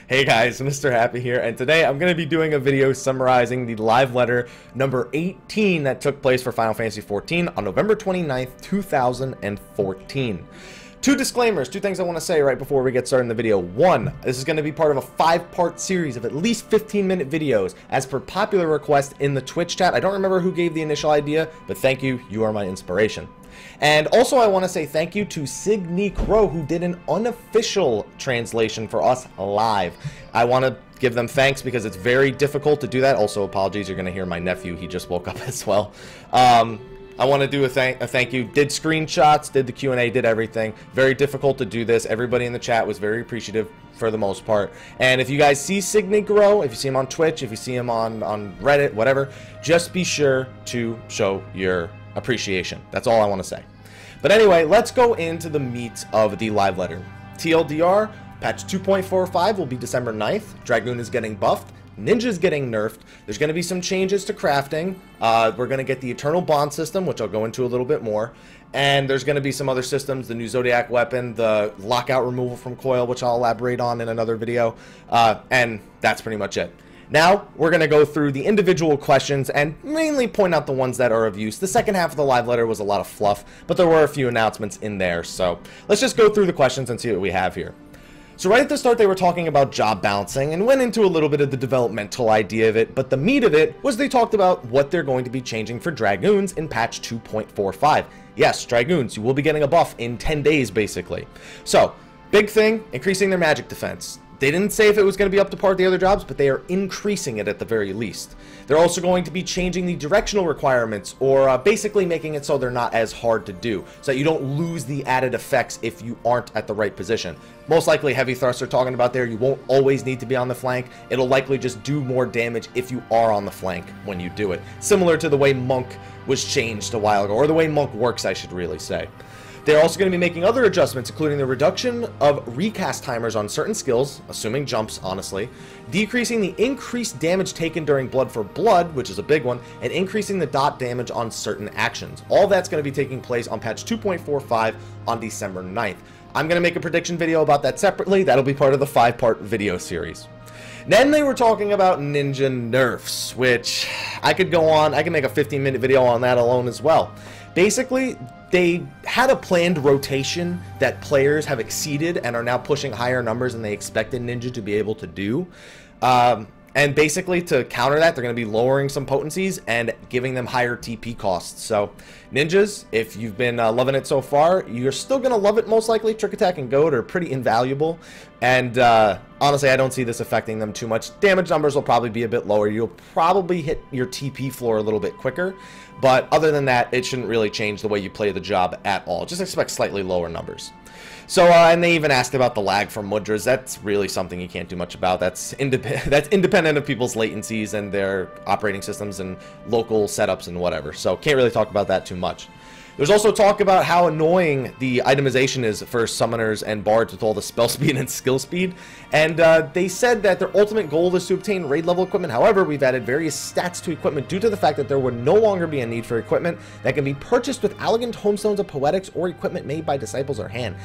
Hey guys, Mr. Happy here, and today I'm going to be doing a video summarizing the live letter number 18 that took place for Final Fantasy XIV on November 29th, 2014. Two disclaimers, two things I want to say right before we get started in the video. One, this is going to be part of a 5-part series of at least 15-minute videos as per popular request in the Twitch chat. I don't remember who gave the initial idea, but thank you, you are my inspiration. And also I want to say thank you to Signy Crow, who did an unofficial translation for us live. I want to give them thanks because it's very difficult to do that. Also, apologies, you're going to hear my nephew, he just woke up as well. I want to do a thank you. Did screenshots, did the Q&A, did everything. Very difficult to do this. Everybody in the chat was very appreciative for the most part. And if you guys see Signy Grow, if you see him on Twitch, if you see him on Reddit, whatever, just be sure to show your appreciation. That's all I want to say. But anyway, let's go into the meat of the live letter. TLDR, patch 2.45 will be December 9th. Dragoon is getting buffed. Ninja's getting nerfed. There's going to be some changes to crafting. We're going to get the Eternal Bond system, which I'll go into a little bit more. And there's going to be some other systems, the new Zodiac weapon, the lockout removal from coil, which I'll elaborate on in another video. And that's pretty much it. Now, we're going to go through the individual questions and mainly point out the ones that are of use. The second half of the live letter was a lot of fluff, but there were a few announcements in there. So let's just go through the questions and see what we have here. So right at the start, they were talking about job balancing and went into a little bit of the developmental idea of it, but the meat of it was they talked about what they're going to be changing for Dragoons in patch 2.45. Yes, Dragoons, you will be getting a buff in 10 days, basically. So, big thing, increasing their magic defense. They didn't say if it was going to be up to par with the other jobs, but they are increasing it at the very least. They're also going to be changing the directional requirements, or basically making it so they're not as hard to do, so that you don't lose the added effects if you aren't at the right position. Most likely heavy thrust they're talking about there, you won't always need to be on the flank. It'll likely just do more damage if you are on the flank when you do it. Similar to the way Monk was changed a while ago, or the way Monk works, I should really say. They're also going to be making other adjustments, including the reduction of recast timers on certain skills, assuming jumps, honestly, decreasing the increased damage taken during Blood for Blood, which is a big one, and increasing the dot damage on certain actions. All that's going to be taking place on patch 2.45 on December 9th. I'm going to make a prediction video about that separately. That'll be part of the 5-part video series. Then they were talking about ninja nerfs, which I could go on. I can make a 15-minute video on that alone as well. Basically, they had a planned rotation that players have exceeded and are now pushing higher numbers than they expected Ninja to be able to do. And basically, to counter that, they're going to be lowering some potencies and giving them higher TP costs. So, Ninjas, if you've been loving it so far, you're still going to love it most likely. Trick Attack and Goad are pretty invaluable. And honestly, I don't see this affecting them too much. Damage numbers will probably be a bit lower. You'll probably hit your TP floor a little bit quicker. But other than that, it shouldn't really change the way you play the job at all. Just expect slightly lower numbers. So, and they even asked about the lag from Mudras. That's really something you can't do much about. That's independent of people's latencies and their operating systems and local setups and whatever. So, can't really talk about that too much. There's also talk about how annoying the itemization is for summoners and bards with all the spell speed and skill speed. And they said that their ultimate goal is to obtain raid level equipment. However, we've added various stats to equipment due to the fact that there would no longer be a need for equipment that can be purchased with elegant tomestones of poetics or equipment made by disciples or hand.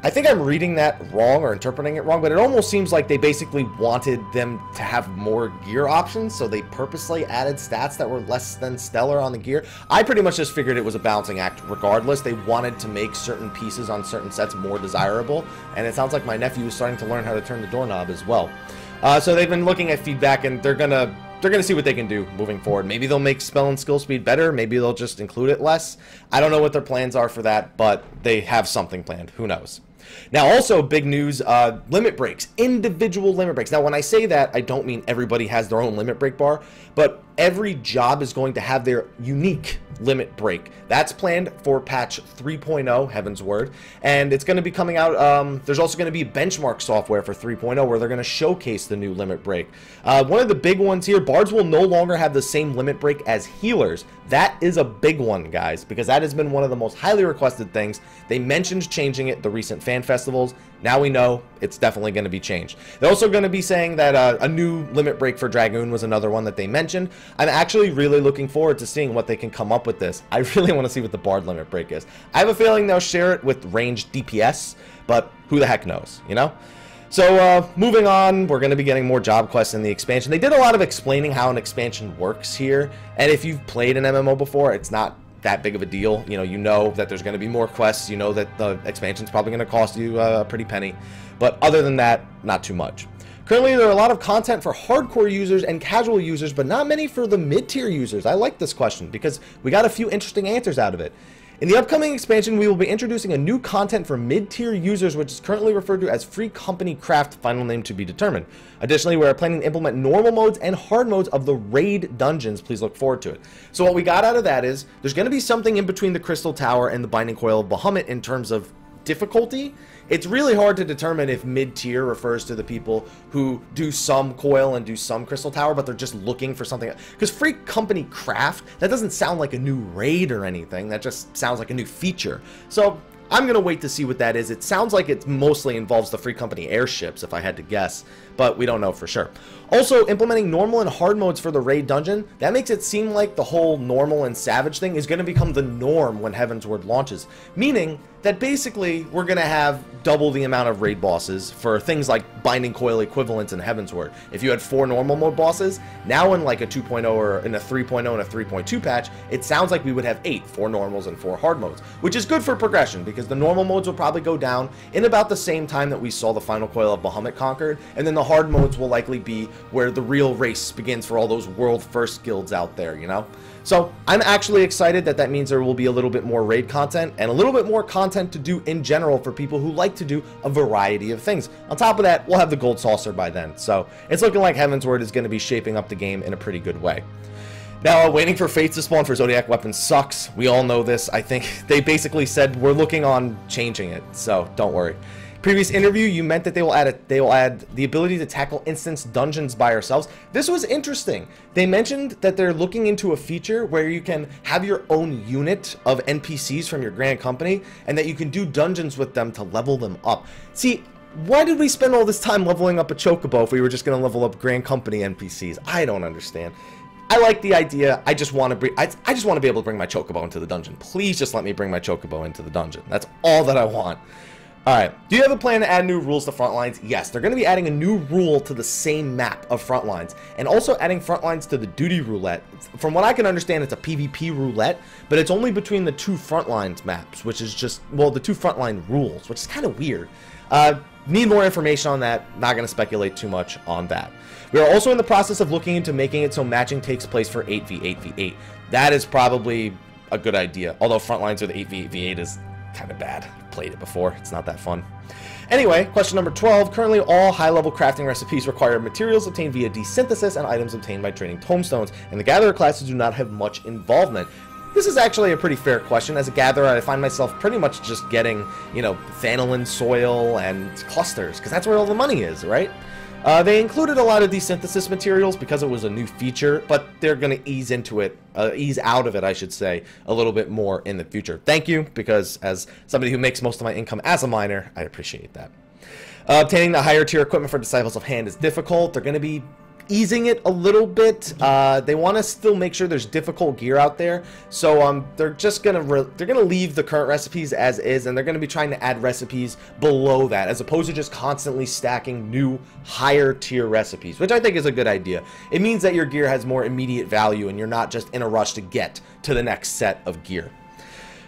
I think I'm reading that wrong or interpreting it wrong, but it almost seems like they basically wanted them to have more gear options, so they purposely added stats that were less than stellar on the gear. I pretty much just figured it was a balancing act regardless. They wanted to make certain pieces on certain sets more desirable, and it sounds like my nephew is starting to learn how to turn the doorknob as well. So they've been looking at feedback, and they're gonna see what they can do moving forward. Maybe they'll make spell and skill speed better. Maybe they'll just include it less. I don't know what their plans are for that, but they have something planned. Who knows? Now, also big news, limit breaks, individual limit breaks. Now, when I say that, I don't mean everybody has their own limit break bar, but every job is going to have their unique limit break. That's planned for patch 3.0, heaven's word, and it's going to be coming out. There's also going to be benchmark software for 3.0 where they're going to showcase the new limit break. One of the big ones here, bards will no longer have the same limit break as healers. That is a big one, guys, because that has been one of the most highly requested things. They mentioned changing it at the recent fan festivals. Now we know it's definitely going to be changed. They're also going to be saying that a new limit break for Dragoon was another one that they mentioned. I'm actually really looking forward to seeing what they can come up with this. I really want to see what the Bard limit break is. I have a feeling they'll share it with ranged DPS, but who the heck knows, you know? So moving on, we're going to be getting more job quests in the expansion. They did a lot of explaining how an expansion works here, and if you've played an MMO before, it's not that big of a deal. You know that there's going to be more quests. You know that the expansion's probably going to cost you a pretty penny, but other than that, not too much. Currently, there are a lot of content for hardcore users and casual users, but not many for the mid-tier users. I like this question because we got a few interesting answers out of it. In the upcoming expansion, we will be introducing a new content for mid-tier users, which is currently referred to as Free Company Craft, final name to be determined. Additionally, we are planning to implement normal modes and hard modes of the raid dungeons. Please look forward to it. So what we got out of that is there's going to be something in between the Crystal Tower and the Binding Coil of Bahamut in terms of difficulty. It's really hard to determine if mid-tier refers to the people who do some coil and do some Crystal Tower, but they're just looking for something. Because Free Company Craft, that doesn't sound like a new raid or anything. That just sounds like a new feature. So I'm going to wait to see what that is. It sounds like it mostly involves the Free Company airships, if I had to guess, but we don't know for sure. Also, implementing normal and hard modes for the raid dungeon, that makes it seem like the whole normal and savage thing is going to become the norm when Heavensward launches, meaning that basically we're going to have double the amount of raid bosses for things like Binding Coil equivalents in Heavensward. If you had 4 normal mode bosses, now in like a 2.0 or in a 3.0 and a 3.2 patch, it sounds like we would have 8, 4 normals and 4 hard modes, which is good for progression because the normal modes will probably go down in about the same time that we saw the final coil of Bahamut conquered, and then the hard modes will likely be where the real race begins for all those world first guilds out there, you know? So I'm actually excited that means there will be a little bit more raid content and a little bit more content to do in general for people who like to do a variety of things. On top of that, we'll have the gold saucer by then. So it's looking like Heavensward is going to be shaping up the game in a pretty good way. Now, waiting for Fates to spawn for Zodiac weapons sucks. We all know this. I think they basically said we're looking on changing it, so don't worry. Previous interview, you meant that they will add the ability to tackle instance dungeons by ourselves. This was interesting. They mentioned that they're looking into a feature where you can have your own unit of NPCs from your grand company and that you can do dungeons with them to level them up. See, why did we spend all this time leveling up a chocobo if we were just going to level up grand company NPCs? I don't understand. I like the idea. I just want to be able to bring my chocobo into the dungeon. Please just let me bring my chocobo into the dungeon. That's all that I want. Alright, do you have a plan to add new rules to Frontlines? Yes, they're going to be adding a new rule to the same map of Frontlines, and also adding Frontlines to the Duty Roulette. From what I can understand, it's a PvP roulette, but it's only between the 2 Frontlines maps, which is just, well, the 2 Frontline rules, which is kind of weird. Need more information on that, not going to speculate too much on that. We are also in the process of looking into making it so matching takes place for 8v8v8. That is probably a good idea, although Frontlines with 8v8v8 is kind of bad. Played it before, it's not that fun. Anyway, question number 12. Currently, all high-level crafting recipes require materials obtained via desynthesis and items obtained by trading tomestones, and the Gatherer classes do not have much involvement. This is actually a pretty fair question. As a Gatherer, I find myself pretty much just getting, you know, Thanalan soil and clusters, because that's where all the money is, right? They included a lot of desynthesis materials because it was a new feature, but they're going to ease into it, ease out of it, I should say, a little bit more in the future. Thank you, because as somebody who makes most of my income as a miner, I appreciate that. Obtaining the higher tier equipment for Disciples of Hand is difficult. They're going to be easing it a little bit. They want to still make sure there's difficult gear out there, so they're just gonna leave the current recipes as is, and they're gonna be trying to add recipes below that, as opposed to just constantly stacking new higher tier recipes, which I think is a good idea. It means that your gear has more immediate value and you're not just in a rush to get to the next set of gear.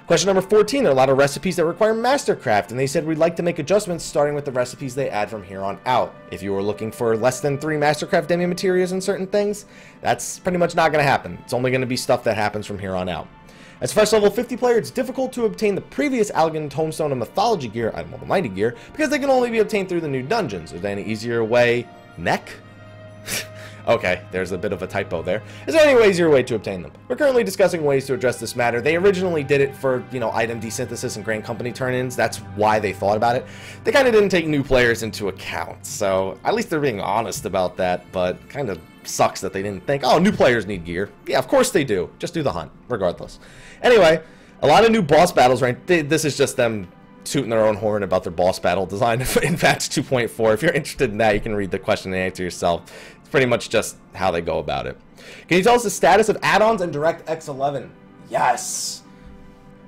Question number 14, there are a lot of recipes that require Mastercraft, and they said we'd like to make adjustments starting with the recipes they add from here on out. If you were looking for less than 3 Mastercraft demi-materials and certain things, that's pretty much not going to happen. It's only going to be stuff that happens from here on out. As first level 50 player, it's difficult to obtain the previous Allegan Tombstone and Mythology gear, Item Level 90 gear, because they can only be obtained through the new dungeons. Is there any easier way? Neck? Okay, there's a bit of a typo there. Is there any easier way to obtain them? We're currently discussing ways to address this matter. They originally did it for, you know, item desynthesis and Grand Company turn-ins. That's why they thought about it. They kind of didn't take new players into account, so at least they're being honest about that, but kind of sucks that they didn't think, oh, new players need gear. Yeah, of course they do. Just do the hunt, regardless. Anyway, a lot of new boss battles, right? This is just them tooting their own horn about their boss battle design in patch 2.4. If you're interested in that, you can read the question and answer yourself. It's pretty much just how they go about it. Can you tell us the status of add-ons and DirectX 11? Yes!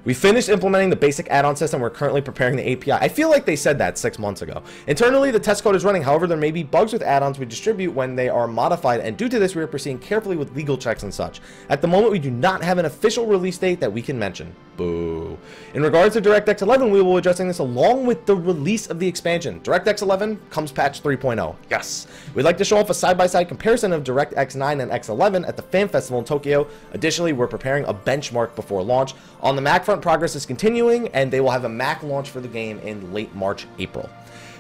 We finished implementing the basic add-on system. We're currently preparing the API. I feel like they said that 6 months ago. Internally, the test code is running. However, there may be bugs with add-ons we distribute when they are modified, and due to this, we are proceeding carefully with legal checks and such. At the moment, we do not have an official release date that we can mention. Boo. In regards to DirectX 11, we will be addressing this along with the release of the expansion. DirectX 11 comes patch 3.0. Yes. We'd like to show off a side-by-side comparison of DirectX 9 and X11 at the Fan Festival in Tokyo. Additionally, we're preparing a benchmark before launch. On the Mac front, progress is continuing, and they will have a Mac launch for the game in late March, April.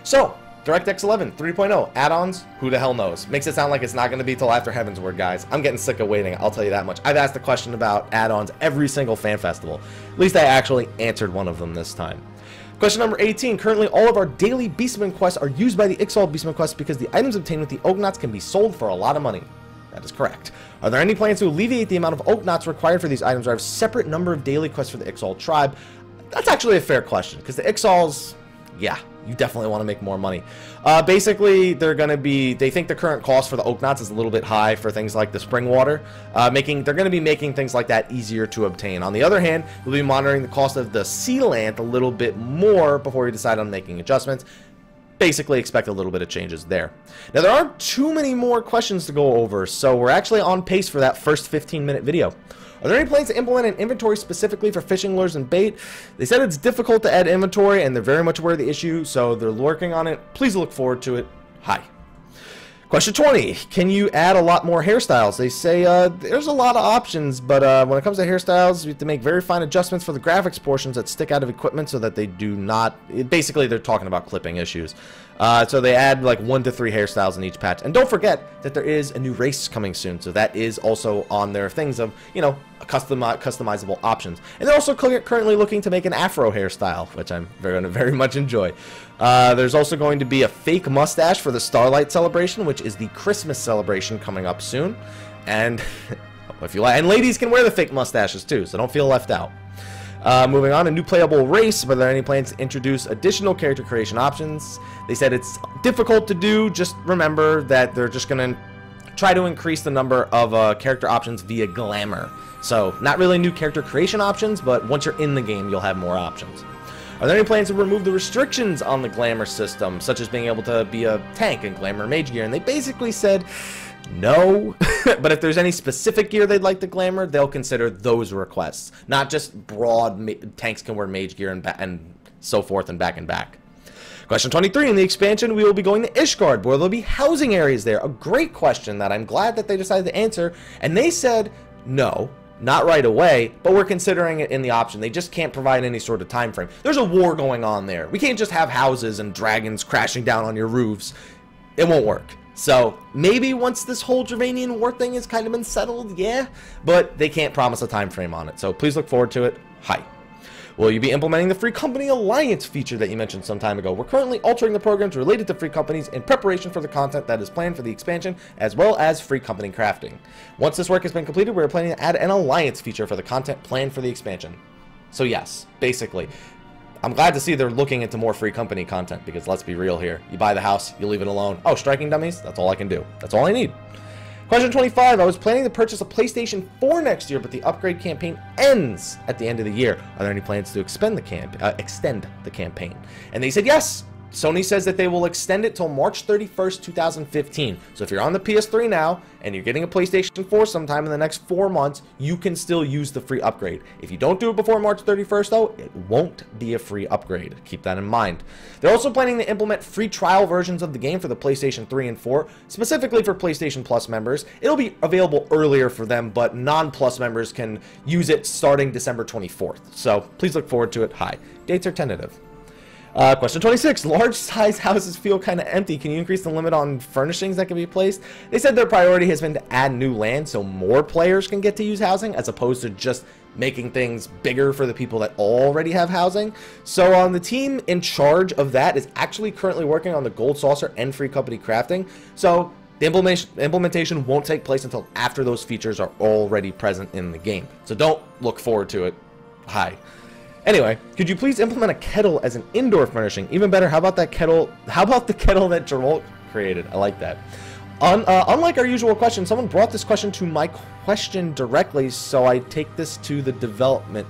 So, DirectX 11 3.0 add-ons, who the hell knows? Makes it sound like it's not going to be till after Heaven's Word, guys. I'm getting sick of waiting, I'll tell you that much. I've asked a question about add-ons every single fan festival. At least I actually answered one of them this time. Question number 18. Currently, all of our daily Beastman quests are used by the Ixal Beastman quests because the items obtained with the Oaknots can be sold for a lot of money. That is correct. Are there any plans to alleviate the amount of Oaknots required for these items or have a separate number of daily quests for the Ixal tribe? That's actually a fair question, because the Ixals, yeah, you definitely want to make more money. Basically, they think the current cost for the Oaknots is a little bit high for things like the spring water. They're going to be making things like that easier to obtain. On the other hand, we'll be monitoring the cost of the Sealant a little bit more before we decide on making adjustments. Basically expect a little bit of changes there. Now, there aren't too many more questions to go over, so we're actually on pace for that first 15-minute video. Are there any plans to implement an inventory specifically for fishing lures and bait? They said it's difficult to add inventory, and they're very much aware of the issue, so they're working on it. Please look forward to it. Hi. Question 20. Can you add a lot more hairstyles? They say there's a lot of options, but when it comes to hairstyles, you have to make very fine adjustments for the graphics portions that stick out of equipment so that they do not... Basically, they're talking about clipping issues. So they add like 1 to 3 hairstyles in each patch. And don't forget that there is a new race coming soon, so that is also on their things of, you know, customizable options. And they're also currently looking to make an afro hairstyle, which I'm very much enjoy. There's also going to be a fake mustache for the Starlight celebration, which is the Christmas celebration coming up soon. And if you like, and ladies can wear the fake mustaches too, so don't feel left out. Moving on, a new playable race. Were there any plans to introduce additional character creation options? They said it's difficult to do. Just remember that they're just going to try to increase the number of character options via glamour. So, not really new character creation options, but once you're in the game, you'll have more options. Are there any plans to remove the restrictions on the glamour system, such as being able to be a tank in glamour mage gear? And they basically said no, but if there's any specific gear they'd like to glamour, they'll consider those requests. Not just broad tanks can wear mage gear and so forth and back. Question 23. In the expansion, we will be going to Ishgard, where there'll be housing areas there. A great question that I'm glad that they decided to answer. And they said no, not right away, but we're considering it in the option. They just can't provide any sort of time frame. There's a war going on there. We can't just have houses and dragons crashing down on your roofs. It won't work. So maybe once this whole Dravanian war thing has kind of been settled, yeah, but they can't promise a time frame on it. So please look forward to it. Hi. Will you be implementing the Free Company Alliance feature that you mentioned some time ago? We're currently altering the programs related to free companies in preparation for the content that is planned for the expansion, as well as free company crafting. Once this work has been completed, we're planning to add an alliance feature for the content planned for the expansion. So yes, basically, I'm glad to see they're looking into more free company content, because let's be real here. You buy the house, you leave it alone. Oh, striking dummies? That's all I can do. That's all I need. Question 25. I was planning to purchase a PlayStation 4 next year, but the upgrade campaign ends at the end of the year. Are there any plans to extend the campaign? And they said yes. Sony says that they will extend it till March 31st, 2015. So if you're on the PS3 now and you're getting a PlayStation 4 sometime in the next 4 months, you can still use the free upgrade. If you don't do it before March 31st, though, it won't be a free upgrade. Keep that in mind. They're also planning to implement free trial versions of the game for the PlayStation 3 and 4, specifically for PlayStation Plus members. It'll be available earlier for them, but non-Plus members can use it starting December 24th. So please look forward to it. Hi. Dates are tentative. Question 26. Large size houses feel kind of empty. Can you increase the limit on furnishings that can be placed? They said their priority has been to add new land so more players can get to use housing, as opposed to just making things bigger for the people that already have housing. So the team in charge of that is actually currently working on the Gold Saucer and Free Company Crafting. So the implementation won't take place until after those features are already present in the game. So don't look forward to it. Hi. Anyway, could you please implement a kettle as an indoor furnishing? Even better, how about that kettle? How about the kettle that Jerome created? I like that. Unlike our usual question, someone brought this question to my question directly, so I take this to the development.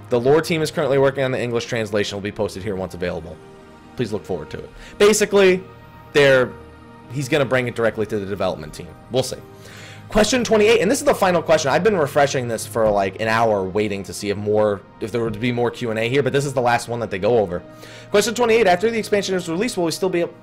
The lore team is currently working on the English translation. Will be posted here once available. Please look forward to it. Basically, he's going to bring it directly to the development team. We'll see. Question 28, and this is the final question. I've been refreshing this for like an hour waiting to see if there would be more Q&A here, but this is the last one that they go over. Question 28, after the expansion is released, will we still be able...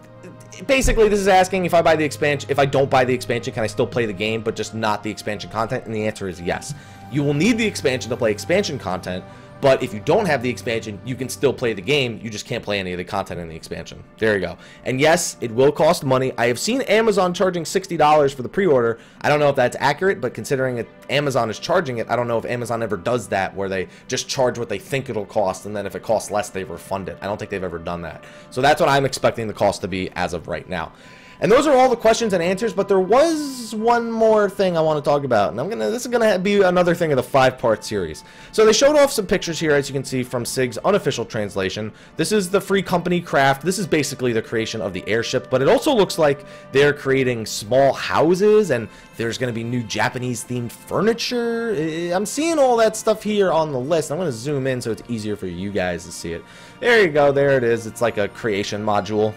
Basically, this is asking if I buy the expansion, if I don't buy the expansion, can I still play the game, but just not the expansion content? And the answer is yes. You will need the expansion to play expansion content, but if you don't have the expansion, you can still play the game. You just can't play any of the content in the expansion. There you go. And yes, it will cost money. I have seen Amazon charging $60 for the pre-order. I don't know if that's accurate, but considering Amazon is charging it, I don't know if Amazon ever does that, where they just charge what they think it'll cost, and then if it costs less, they refund it. I don't think they've ever done that. So that's what I'm expecting the cost to be as of right now. And those are all the questions and answers, but there was one more thing I want to talk about, and this is gonna be another thing of the 5-part series. So they showed off some pictures here, as you can see, from SIG's unofficial translation. This is the free company craft. This is basically the creation of the airship, but it also looks like they're creating small houses, and there's gonna be new Japanese-themed furniture. I'm seeing all that stuff here on the list. I'm gonna zoom in so it's easier for you guys to see it. There you go. There it is. It's like a creation module.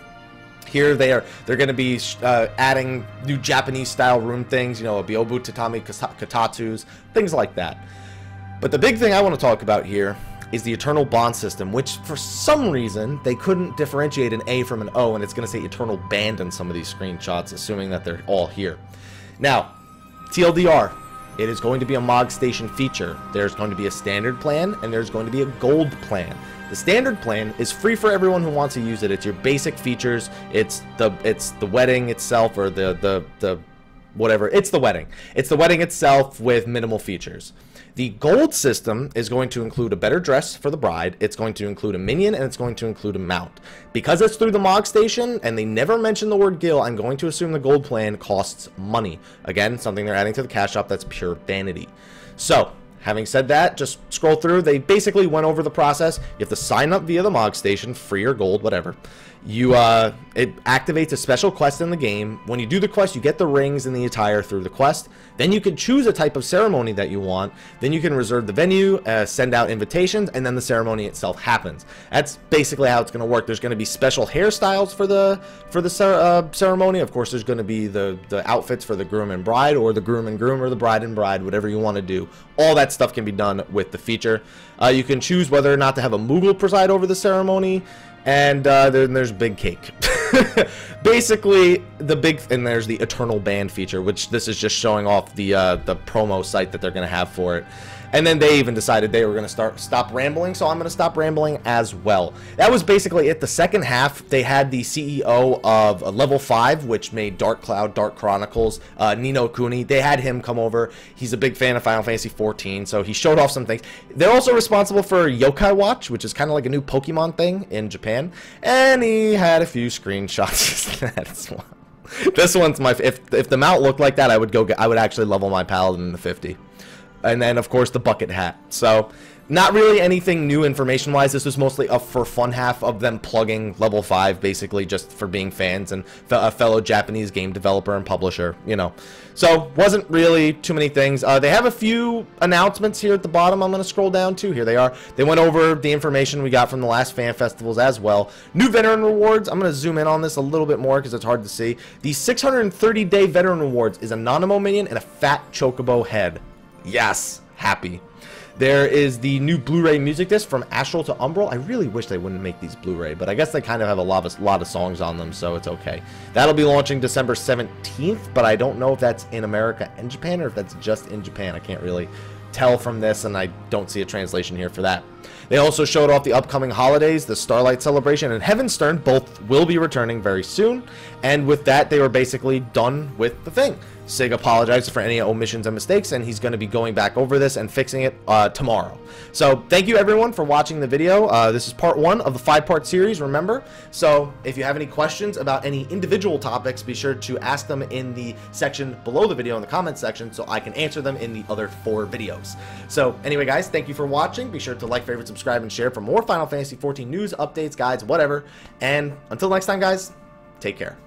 Here they're going to be adding new Japanese-style room things, you know, Byobu, Tatami, Katatsus, things like that. But the big thing I want to talk about here is the Eternal Bond system, which for some reason they couldn't differentiate an A from an O, and it's going to say Eternal Band in some of these screenshots, assuming that they're all here. Now, TLDR, it is going to be a MOG Station feature. There's going to be a standard plan, and there's going to be a gold plan. The standard plan is free for everyone who wants to use it. It's your basic features. It's the wedding itself, or the whatever. It's the wedding. It's the wedding itself with minimal features. The gold system is going to include a better dress for the bride. It's going to include a minion, and it's going to include a mount. Because it's through the MOG Station, and they never mention the word Gil, I'm going to assume the gold plan costs money. Again, something they're adding to the cash shop that's pure vanity. So, having said that, just scroll through. They basically went over the process. You have to sign up via the MOG Station, free or gold, whatever. It activates a special quest in the game. When you do the quest, you get the rings and the attire through the quest. Then you can choose a type of ceremony that you want. Then you can reserve the venue, send out invitations, and then the ceremony itself happens. That's basically how it's going to work. There's going to be special hairstyles for the ceremony. Of course, there's going to be the outfits for the groom and bride, or the groom and groom, or the bride and bride, whatever you want to do. All that stuff can be done with the feature. You can choose whether or not to have a Moogle preside over the ceremony. And then there's Big Cake. Basically, and there's the Eternal Band feature, which this is just showing off the promo site that they're going to have for it. And then they even decided they were going to stop rambling, so I'm going to stop rambling as well. That was basically it. The second half, they had the CEO of Level 5, which made Dark Cloud, Dark Chronicles, Nino Kuni. They had him come over. He's a big fan of Final Fantasy XIV, so he showed off some things. They're also responsible for Yokai Watch, which is kind of like a new Pokemon thing in Japan. And he had a few screenshots of that as well. This one's my... If the mount looked like that, I would actually level my Paladin to 50. And then, of course, the bucket hat. So, not really anything new information-wise. This was mostly a for fun half of them plugging Level 5, basically, just for being fans and a fellow Japanese game developer and publisher, you know. So, wasn't really too many things. They have a few announcements here at the bottom. I'm going to scroll down to. Here they are. They went over the information we got from the last fan festivals as well. New veteran rewards. I'm going to zoom in on this a little bit more because it's hard to see. The 630-day veteran rewards is a Nanamo minion and a fat chocobo head. Yes, happy. There is the new Blu-ray music disc from Astral to Umbral. I really wish they wouldn't make these Blu-ray, but I guess they kind of have a lot of songs on them, so it's okay. That'll be launching December 17th, but I don't know if that's in America and Japan or if that's just in Japan. I can't really tell from this, and I don't see a translation here for that. They also showed off the upcoming holidays, the Starlight Celebration and Heavenstern. Both will be returning very soon, and with that, they were basically done with the thing. SIG apologized for any omissions and mistakes, and he's going to be going back over this and fixing it tomorrow. So thank you everyone for watching the video. This is part 1 of the 5-part series, remember. So if you have any questions about any individual topics, be sure to ask them in the section below the video in the comments section so I can answer them in the other 4 videos. So anyway guys, thank you for watching. Be sure to like, favorite, subscribe, and share for more Final Fantasy XIV news, updates, guides, whatever. And until next time guys, take care.